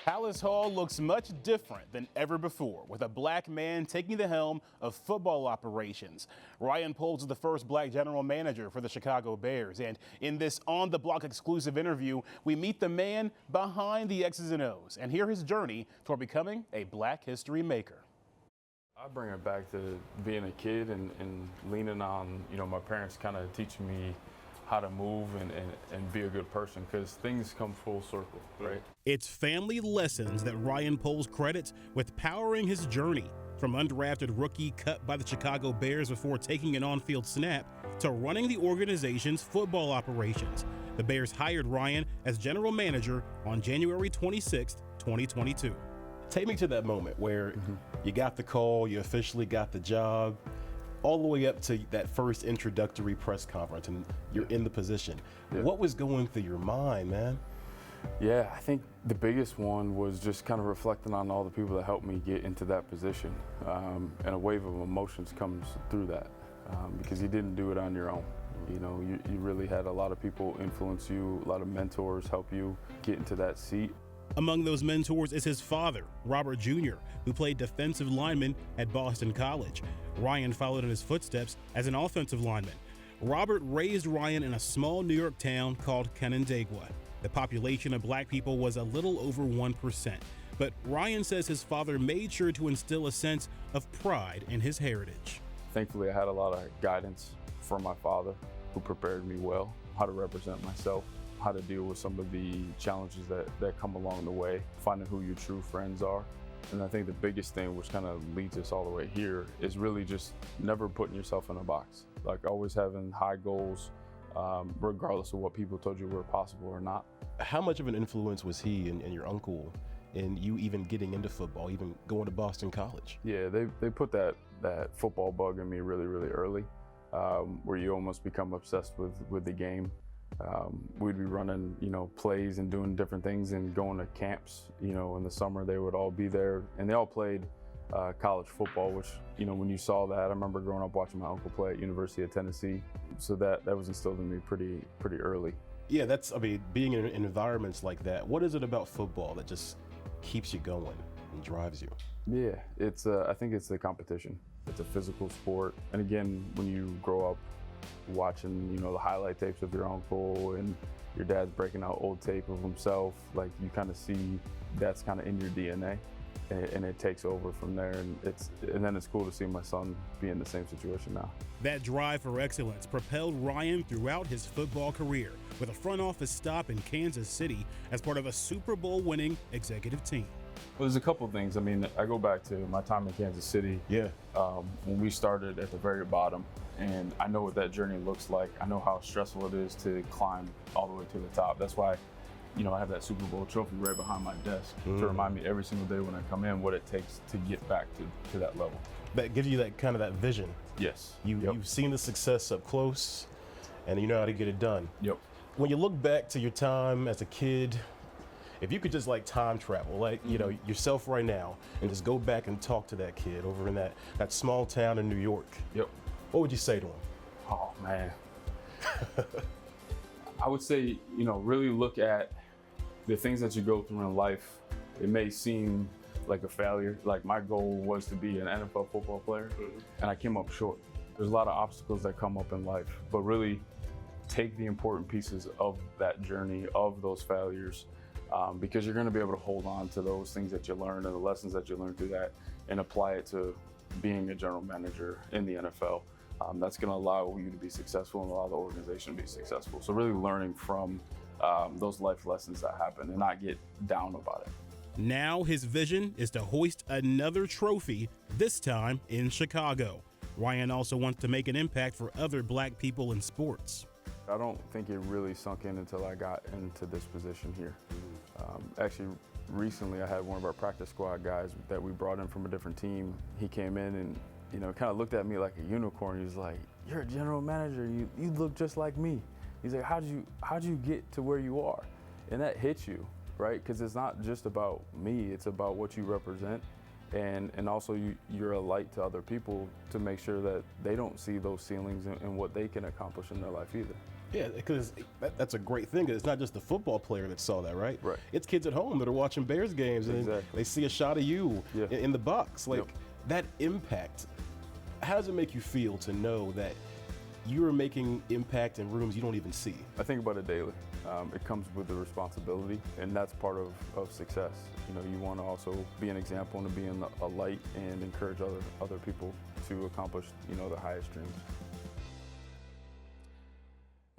Palace Hall looks much different than ever before, with a black man taking the helm of football operations. Ryan Poles is the first black general manager for the Chicago Bears. And in this On the Block exclusive interview, we meet the man behind the X's and O's and hear his journey toward becoming a black history maker. I bring it back to being a kid and leaning on, my parents kind of teaching me how to move and be a good person, because things come full circle, right? It's family lessons that Ryan Poles credits with powering his journey, from undrafted rookie cut by the Chicago Bears before taking an on-field snap to running the organization's football operations. The Bears hired Ryan as general manager on January 26, 2022. Take me to that moment where you got the call, you officially got the job, all the way up to that first introductory press conference, and you're in the position. Yeah. What was going through your mind, man? Yeah, I think the biggest one was just kind of reflecting on all the people that helped me get into that position. And a wave of emotions comes through that, because you didn't do it on your own. You really had a lot of people influence you, a lot of mentors help you get into that seat. Among those mentors is his father, Robert Jr., who played defensive lineman at Boston College. Ryan followed in his footsteps as an offensive lineman. Robert raised Ryan in a small New York town called Canandaigua. The population of black people was a little over 1%, but Ryan says his father made sure to instill a sense of pride in his heritage. Thankfully, I had a lot of guidance from my father, who prepared me well, how to represent myself, how to deal with some of the challenges that come along the way, finding who your true friends are. And I think the biggest thing, which kind of leads us all the way here, is really just never putting yourself in a box. Like always having high goals, regardless of what people told you were possible or not. How much of an influence was he and your uncle in you even getting into football, even going to Boston College? Yeah, they put that football bug in me really, really early, where you almost become obsessed with the game. We'd be running, plays and doing different things and going to camps. In the summer they would all be there, and they all played college football, which, when you saw that, I remember growing up watching my uncle play at University of Tennessee. So that was instilled in me pretty early. Yeah, being in environments like that, what is it about football that just keeps you going and drives you? Yeah, I think it's the competition. It's a physical sport. And again, when you grow up watching, the highlight tapes of your uncle and your dad's breaking out old tape of himself, like you kind of see that's kind of in your DNA, and it takes over from there. And then it's cool to see my son be in the same situation now. That drive for excellence propelled Ryan throughout his football career, with a front office stop in Kansas City as part of a Super Bowl winning executive team. Well, there's a couple of things. I go back to my time in Kansas City. Yeah. When we started at the very bottom, and I know what that journey looks like. I know how stressful it is to climb all the way to the top. That's why, I have that Super Bowl trophy right behind my desk to remind me every single day when I come in what it takes to get back to that level. That gives you that vision. Yes. You've seen the success up close, and you know how to get it done. Yep. When you look back to your time as a kid, if you could just time travel, yourself right now, and just go back and talk to that kid over in that small town in New York. Yep. What would you say to him? Oh man. I would say, really look at the things that you go through in life. It may seem like a failure. Like my goal was to be an NFL football player, and I came up short. There's a lot of obstacles that come up in life, but really take the important pieces of that journey, of those failures, because you're going to be able to hold on to those things that you learned and the lessons that you learned through that, and apply it to being a general manager in the NFL. That's going to allow you to be successful and allow the organization to be successful. So really learning from those life lessons that happen and not get down about it. Now his vision is to hoist another trophy, this time in Chicago. Ryan also wants to make an impact for other black people in sports. I don't think it really sunk in until I got into this position here. Actually, recently I had one of our practice squad guys that we brought in from a different team. He came in and kind of looked at me like a unicorn. He was like, "You're a general manager. You look just like me." He's like, how'd you get to where you are?" And that hits you, right? Because it's not just about me. It's about what you represent, and also you're a light to other people to make sure that they don't see those ceilings and what they can accomplish in their life either. Yeah, because that's a great thing. It's not just the football player that saw that, right? Right. It's kids at home that are watching Bears games and Exactly. they see a shot of you Yeah. in the box. Like, Yep. that impact, how does it make you feel to know that you are making impact in rooms you don't even see? I think about it daily. It comes with the responsibility, and that's part of success. You know, you want to also be an example and to be in a light and encourage other people to accomplish, you know, the highest dreams.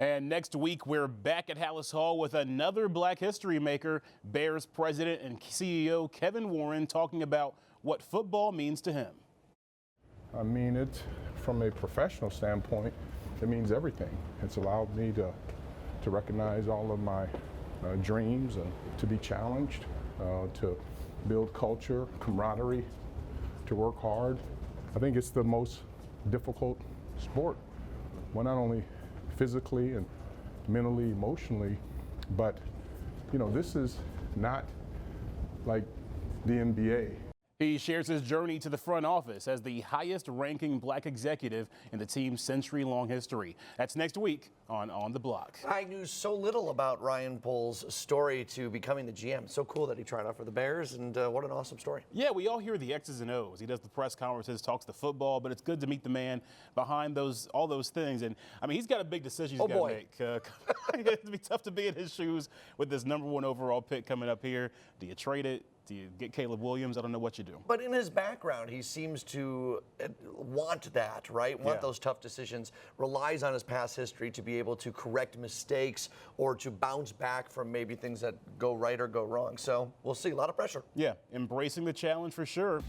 And next week, we're back at Hallis Hall with another Black history maker, Bears president and CEO Kevin Warren, talking about what football means to him. I mean, from a professional standpoint, it means everything. It's allowed me to recognize all of my dreams and to be challenged, to build culture, camaraderie, to work hard. I think it's the most difficult sport. Well, not only physically and mentally, emotionally, but you know, this is not like the NBA. He shares his journey to the front office as the highest ranking Black executive in the team's century-long history. That's next week on The Block. I knew so little about Ryan Poles' story to becoming the GM. It's so cool that he tried out for the Bears, and what an awesome story. Yeah, we all hear the X's and O's. He does the press conferences, talks the football, but it's good to meet the man behind all those things. And I mean, he's got a big decision he's got to make. It'd be tough to be in his shoes with this #1 overall pick coming up here. Do you trade it? Do you get Caleb Williams? I don't know what you do. But in his background, he seems to want that, right? Want those tough decisions. Relies on his past history to be able to correct mistakes or to bounce back from maybe things that go right or go wrong. So we'll see. A lot of pressure. Yeah, embracing the challenge for sure.